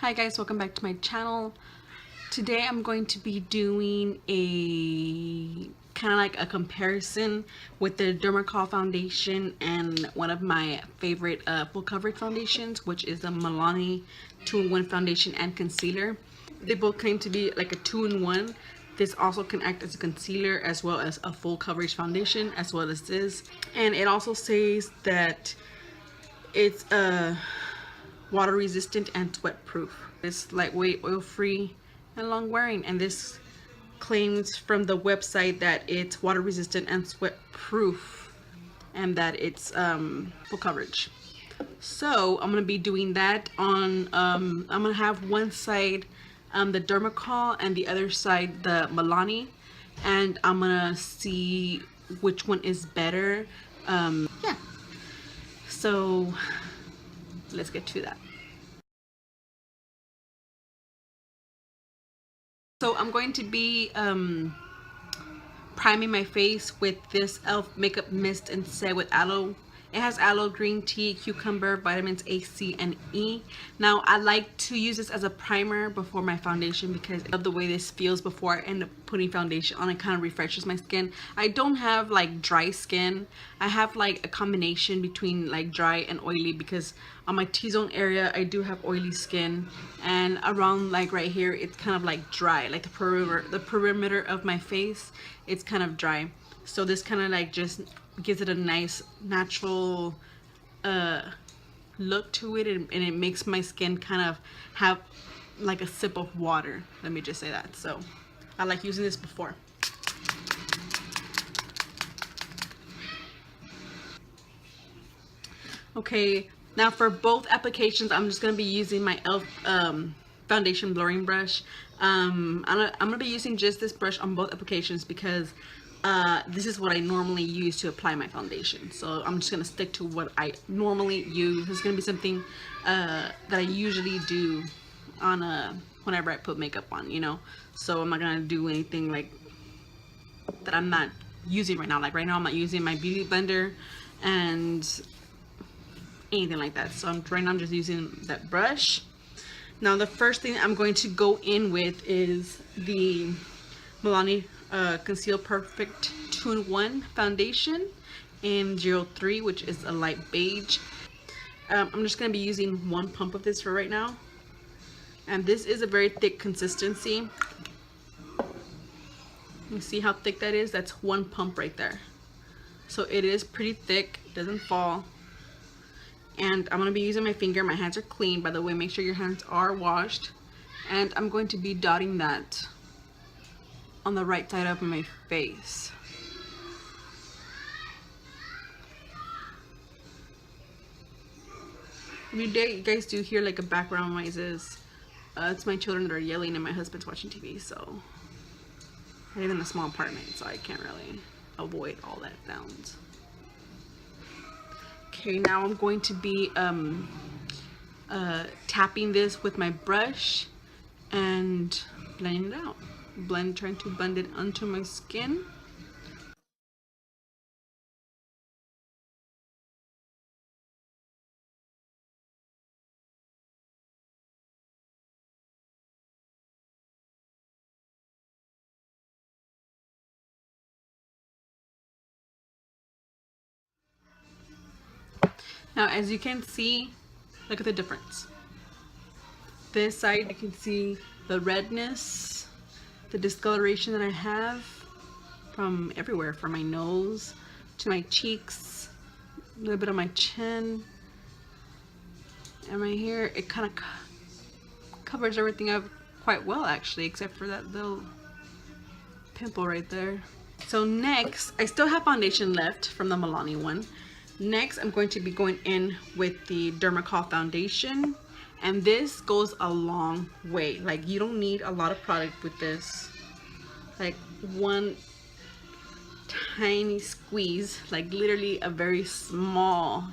Hi guys, welcome back to my channel. Today I'm going to be doing a kind of like a comparison with the Dermacol foundation and one of my favorite full coverage foundations, which is the Milani 2-in-1 foundation and concealer. They both claim to be like a 2-in-1. This also can act as a concealer as well as a full coverage foundation as well as this. And it also says that it's water resistant and sweat proof. It's lightweight, oil free, and long wearing, and this claims from the website that it's water resistant and sweat proof and that it's full coverage. So I'm gonna be doing that on I'm gonna have one side the Dermacol and the other side the Milani, and I'm gonna see which one is better. Yeah, so let's get to that. So I'm going to be priming my face with this e.l.f. makeup mist and set with aloe. It has aloe, green tea, cucumber, vitamins A, C, and E. Now I like to use this as a primer before my foundation because of the way this feels before I end up putting foundation on. It kind of refreshes my skin. I don't have like dry skin. I have like a combination between like dry and oily because on my T-zone area I do have oily skin, and around like right here it's kind of like dry, like the perimeter of my face, it's kind of dry. So this kind of like just gives it a nice natural look to it, and it makes my skin kind of have like a sip of water, let me just say that. So I like using this before. Okay, now for both applications I'm just going to be using my e.l.f. Foundation blurring brush. I'm gonna be using just this brush on both applications because this is what I normally use to apply my foundation. So I'm just gonna stick to what I normally use. This is gonna be something that I usually do on whenever I put makeup on, you know. So I'm not gonna do anything like that I'm not using right now. Like right now I'm not using my beauty blender and anything like that. So right now I'm just using that brush. Now the first thing I'm going to go in with is the Milani Conceal Perfect 2-in-1 foundation in 03, which is a light beige. I'm just going to be using one pump of this for right now, and this is a very thick consistency. You see how thick that is? That's one pump right there. So it is pretty thick, doesn't fall. And I'm going to be using my finger. My hands are clean, by the way. Make sure your hands are washed. And I'm going to be dotting that on the right side of my face. If you guys do hear like a background noises, it's my children that are yelling and my husband's watching TV. So I live in a small apartment, so I can't really avoid all that sounds. Okay, now I'm going to be tapping this with my brush and blending it out. Trying to blend it onto my skin. Now, as you can see, look at the difference. This side, you can see the redness, the discoloration that I have from everywhere, from my nose to my cheeks, a little bit on my chin, and my hair. It kind of covers everything up quite well, actually, except for that little pimple right there. So next, I still have foundation left from the Milani one. Next, I'm going to be going in with the Dermacol foundation, and this goes a long way. Like, you don't need a lot of product with this. Like one tiny squeeze, like literally a very small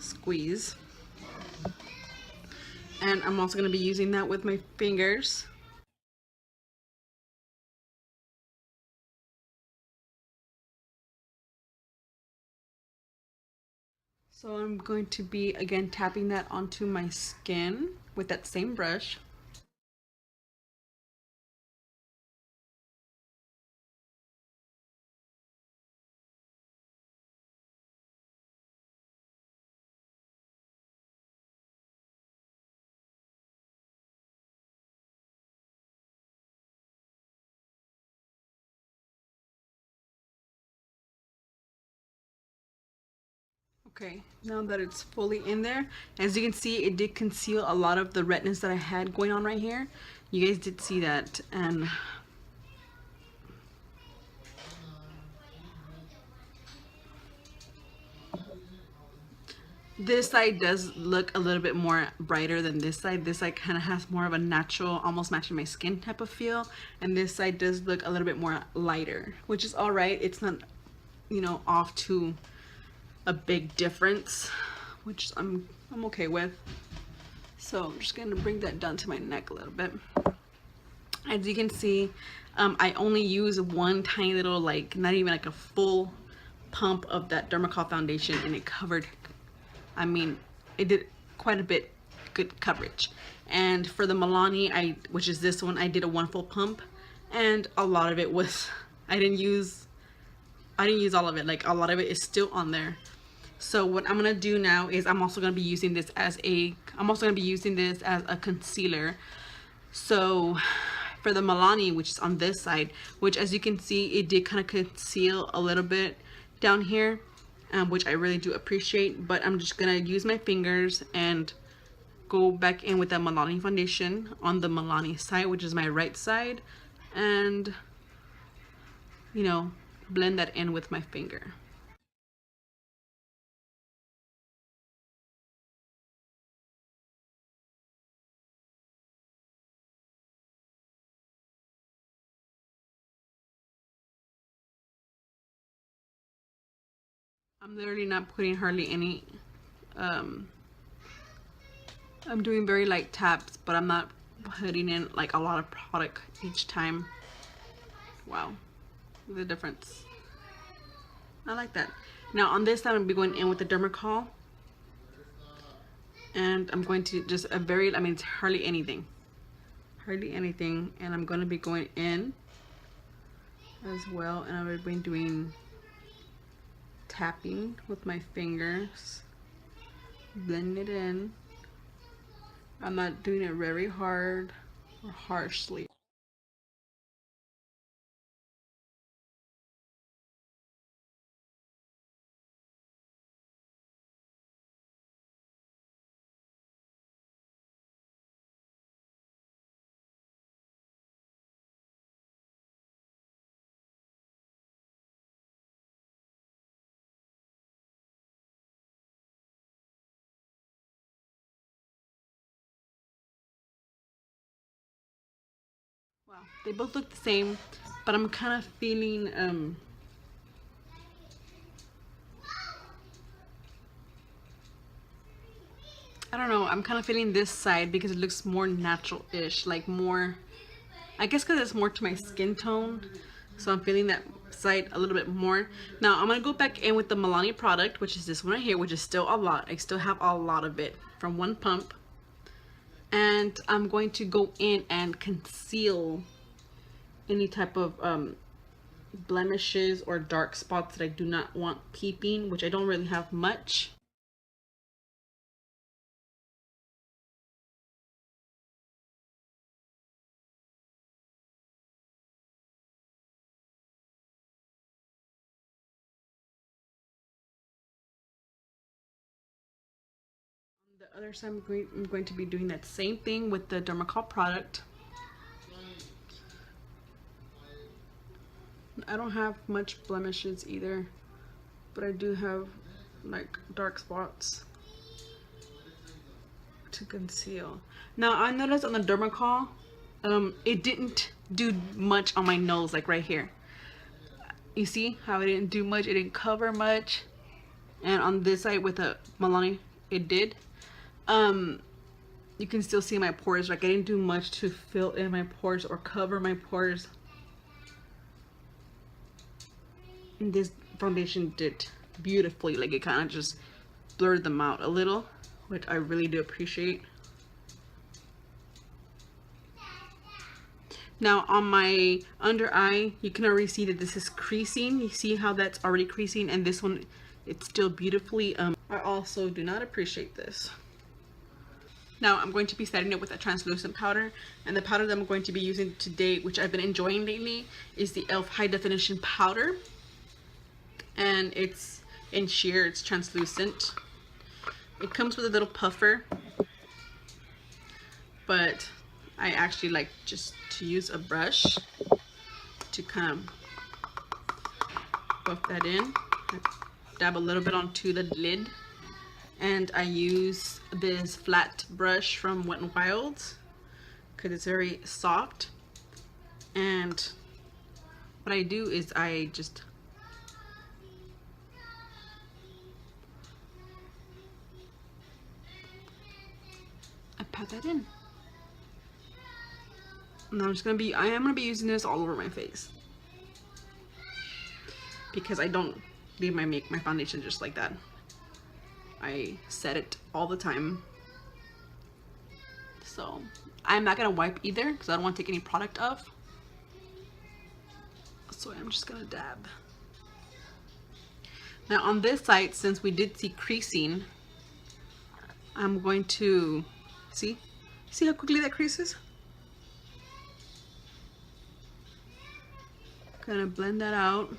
squeeze. And I'm also going to be using that with my fingers. So I'm going to be again tapping that onto my skin with that same brush. Okay, now that it's fully in there, as you can see, it did conceal a lot of the redness that I had going on right here. You guys did see that, and this side does look a little bit more brighter than this side. This side kind of has more of a natural, almost matching my skin type of feel, and this side does look a little bit more lighter, which is all right. It's not, you know, off to a big difference, which I'm okay with. So I'm just gonna bring that down to my neck a little bit. As you can see, I only use one tiny little, like not even like a full pump of that Dermacol foundation, and it covered, I mean, it did quite a bit good coverage. And for the Milani, which is this one, I did a one full pump, and a lot of it was, I didn't use all of it. Like a lot of it is still on there. So what I'm gonna do now is I'm also gonna be using this as a concealer. So for the Milani, which is on this side, which as you can see, it did kind of conceal a little bit down here, which I really do appreciate. But I'm just gonna use my fingers and go back in with that Milani foundation on the Milani side, which is my right side, and you know, blend that in with my finger. I'm literally not putting hardly any, I'm doing very light taps, but I'm not putting in like a lot of product each time. Wow, the difference. I like that. Now on this side, I'm gonna be going in with the Dermacol, and I'm going to just I mean, it's hardly anything, and I'm gonna be going in as well, and I've been doing tapping with my fingers, blend it in. I'm not doing it very hard or harshly. Wow, they both look the same, but I'm kind of feeling I don't know, I'm kind of feeling this side because it looks more natural-ish, like more, I guess because it's more to my skin tone, so I'm feeling that side a little bit more. Now I'm gonna go back in with the Milani product, which is this one right here, which is still a lot. I still have a lot of it from one pump, and I'm going to go in and conceal any type of blemishes or dark spots that I do not want peeping, which I don't really have much. On the other side, I'm going to be doing that same thing with the Dermacol product. I don't have much blemishes either, but I do have like dark spots to conceal. Now I noticed on the Dermacol, it didn't do much on my nose, like right here. You see how it didn't do much, it didn't cover much. And on this side with the Milani, it did. You can still see my pores, like I didn't do much to fill in my pores or cover my pores. And this foundation did beautifully, like it kind of just blurred them out a little, which I really do appreciate. Now on my under eye, you can already see that this is creasing. You see how that's already creasing, and this one, it's still beautifully. I also do not appreciate this. Now I'm going to be setting it with a translucent powder, and the powder that I'm going to be using today, which I've been enjoying lately, is the e.l.f. High Definition Powder, and it's in sheer, it's translucent. It comes with a little puffer, but I actually like just to use a brush to kind of buff that in. I dab a little bit onto the lid, and I use this flat brush from Wet n Wild because it's very soft. And what I do is I just pat that in. And I am gonna be using this all over my face because I don't leave my foundation just like that. I set it all the time. So I'm not gonna wipe either because I don't want to take any product off. So I'm just gonna dab. Now on this side, since we did see creasing, I'm going to see how quickly that creases? Kind of blend that out.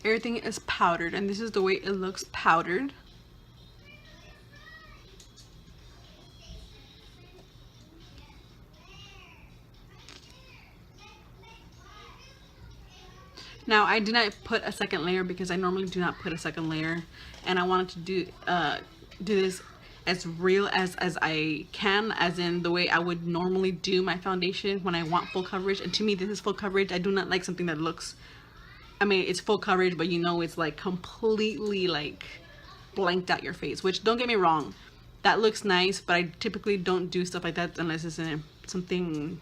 Everything is powdered, and this is the way it looks powdered. Now I did not put a second layer because I normally do not put a second layer, and I wanted to do this as real as I can, as in the way I would normally do my foundation when I want full coverage. And to me, this is full coverage. I do not like something that looks, I mean, it's full coverage, but you know, it's like completely like blanked out your face, which, don't get me wrong, that looks nice, but I typically don't do stuff like that unless it's in something,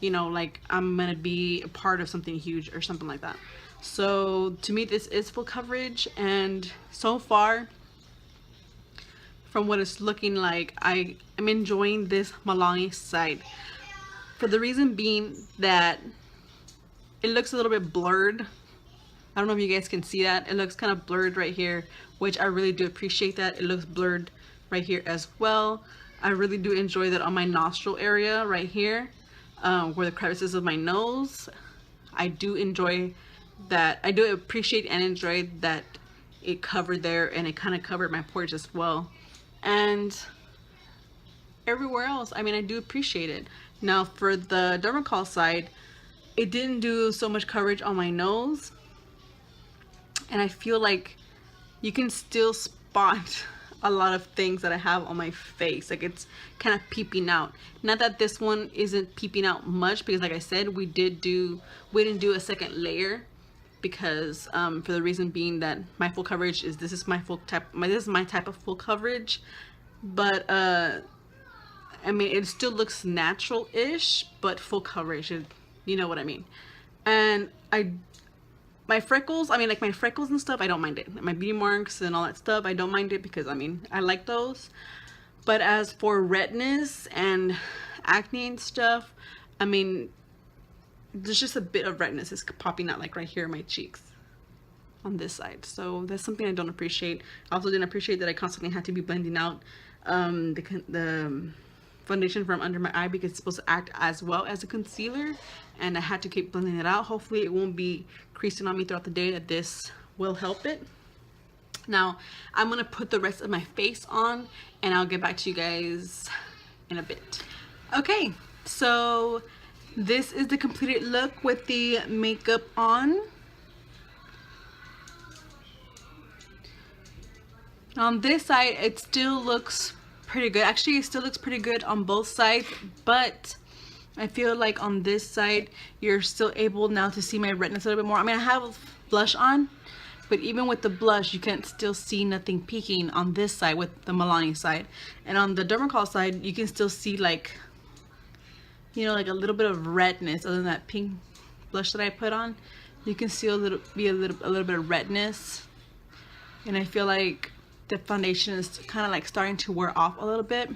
you know, like I'm gonna be a part of something huge or something like that. So to me, this is full coverage, and so far from what it's looking like, I am enjoying this Milani side, for the reason being that it looks a little bit blurred. I don't know if you guys can see that. It looks kind of blurred right here, which I really do appreciate that. It looks blurred right here as well. I really do enjoy that on my nostril area right here, where the crevices of my nose. I do enjoy that. I do appreciate and enjoy that it covered there, and it kind of covered my pores as well. And everywhere else, I mean, I do appreciate it. Now for the Dermacol side, it didn't do so much coverage on my nose, and I feel like you can still spot a lot of things that I have on my face. Like, it's kind of peeping out. Not that this one isn't peeping out much, because like I said, we didn't do a second layer, because for the reason being that my full coverage is, this is my type of full coverage. But I mean, it still looks natural-ish, but full coverage, you know what I mean. And my freckles, I mean, like my freckles and stuff, I don't mind it. My beauty marks and all that stuff, I don't mind it, because I mean, I like those. But as for redness and acne and stuff, I mean, there's just a bit of redness is popping out, like right here in my cheeks on this side. So that's something I don't appreciate. I also didn't appreciate that I constantly had to be blending out the foundation from under my eye, because it's supposed to act as well as a concealer, and I had to keep blending it out. Hopefully it won't be creasing on me throughout the day, that this will help it. Now I'm gonna put the rest of my face on, and I'll get back to you guys in a bit. Okay, so this is the completed look with the makeup on. On this side, it still looks pretty good. Actually, it still looks pretty good on both sides, but I feel like on this side, you're still able now to see my redness a little bit more. I mean, I have blush on, but even with the blush, you can still see nothing peeking on this side with the Milani side. And on the Dermacol side, you can still see like, you know, like a little bit of redness other than that pink blush that I put on. You can see a little bit of redness. And I feel like the foundation is kind of like starting to wear off a little bit.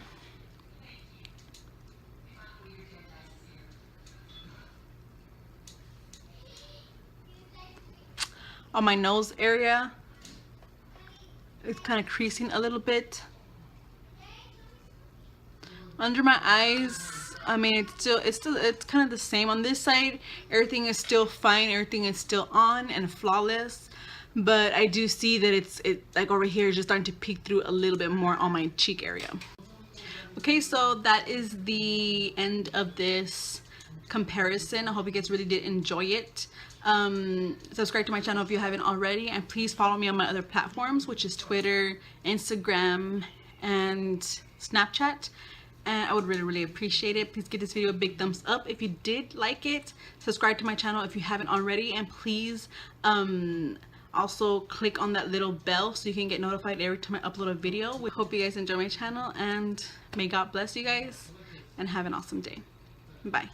On my nose area, it's kind of creasing a little bit. Under my eyes, I mean, it's kind of the same. On this side, everything is still fine, everything is still on and flawless. But I do see that it's like over here is just starting to peek through a little bit more on my cheek area. Okay, so that is the end of this comparison. I hope you guys really did enjoy it. Subscribe to my channel if you haven't already, and please follow me on my other platforms, which is Twitter, Instagram, and Snapchat. And I would really appreciate it. Please give this video a big thumbs up if you did like it. Subscribe to my channel if you haven't already, and please also click on that little bell so you can get notified every time I upload a video. We hope you guys enjoy my channel, and may God bless you guys and have an awesome day. Bye.